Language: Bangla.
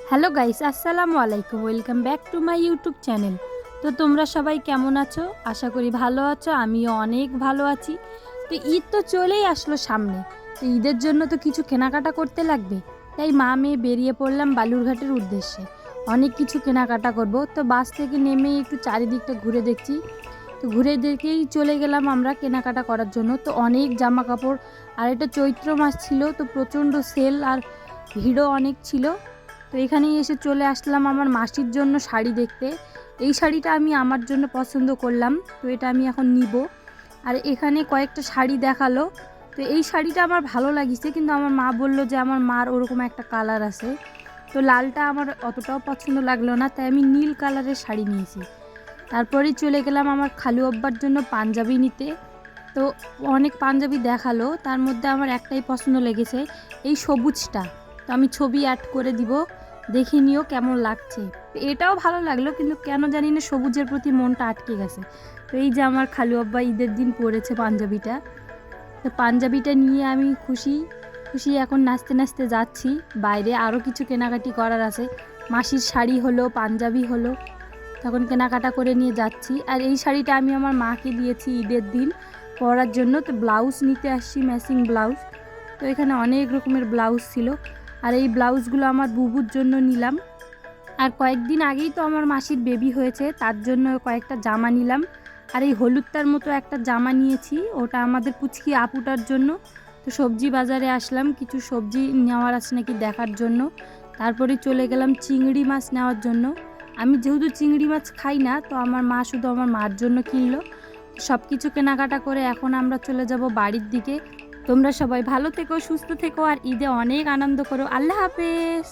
হ্যালো গাইস, আসসালামু আলাইকুম। Welcome back to my YouTube channel. তো তোমরা সবাই কেমন আছো? আশা করি ভালো আছো। আমিও অনেক ভালো আছি। তো ঈদ তো চলেই আসলো সামনে। তো ঈদের জন্য তো কিছু কেনাকাটা করতে লাগবে। তাই মা মেয়ে বেরিয়ে পড়লাম বালুরঘাটের উদ্দেশ্যে। অনেক কিছু কেনাকাটা করব। তো বাস থেকে নেমে একটু চারিদিকটা ঘুরে দেখছি। তো ঘুরে দেখেই চলে গেলাম আমরা কেনাকাটা করার জন্য। তো অনেক জামা কাপড়, আর এটা চৈত্র মাস ছিল, তো প্রচণ্ড সেল আর ভিড়ও অনেক ছিল। তো এখানেই এসে চলে আসলাম আমার মাসির জন্য শাড়ি দেখতে। এই শাড়িটা আমি আমার জন্য পছন্দ করলাম, তো এটা আমি এখন নিব। আর এখানে কয়েকটা শাড়ি দেখালো, তো এই শাড়িটা আমার ভালো লাগিছে, কিন্তু আমার মা বলল যে আমার মার ওরকম একটা কালার আছে, তো লালটা আমার অতটাও পছন্দ লাগলো না, তাই আমি নীল কালারের শাড়ি নিয়েছি। তারপরেই চলে গেলাম আমার খালু আব্বার জন্য পাঞ্জাবি নিতে। তো অনেক পাঞ্জাবি দেখালো, তার মধ্যে আমার একটাই পছন্দ লেগেছে, এই সবুজটা। তো আমি ছবি অ্যাড করে দিব, দেখে নিও কেমন লাগছে। এটাও ভালো লাগলো, কিন্তু কেন জানি না সবুজের প্রতি মনটা আটকে গেছে। তো এই যে আমার খালু আব্বা ঈদের দিন পরেছে পাঞ্জাবিটা, তো পাঞ্জাবিটা নিয়ে আমি খুশি খুশি এখন নাচতে নাচতে যাচ্ছি। বাইরে আরও কিছু কেনাকাটি করার আছে, মাসির শাড়ি হলো, পাঞ্জাবি হলো, তখন কেনাকাটা করে নিয়ে যাচ্ছি। আর এই শাড়িটা আমি আমার মাকে দিয়েছি ঈদের দিন পরার জন্য। তো ব্লাউজ নিতে আসছি, ম্যাচিং ব্লাউজ। তো এখানে অনেক রকমের ব্লাউজ ছিল, আর এই ব্লাউজগুলো আমার বুবুর জন্য নিলাম। আর কয়েকদিন আগেই তো আমার মাসির বেবি হয়েছে, তার জন্য কয়েকটা জামা নিলাম। আর এই হলুদটার মতো একটা জামা নিয়েছি, ওটা আমাদের পুচকি আপুটার জন্য। তো সবজি বাজারে আসলাম, কিছু সবজি নেওয়ার আছে নাকি দেখার জন্য। তারপরে চলে গেলাম চিংড়ি মাছ নেওয়ার জন্য। আমি যেহেতু চিংড়ি মাছ খাই না, তো আমার মা শুধু আমার মার জন্য কিনলো। সব কিছু কেনাকাটা করে এখন আমরা চলে যাব বাড়ির দিকে। তোমরা সবাই ভালো থেকো, সুস্থ থেকো, আর ঈদে অনেক আনন্দ করো। আল্লাহ হাফেজ।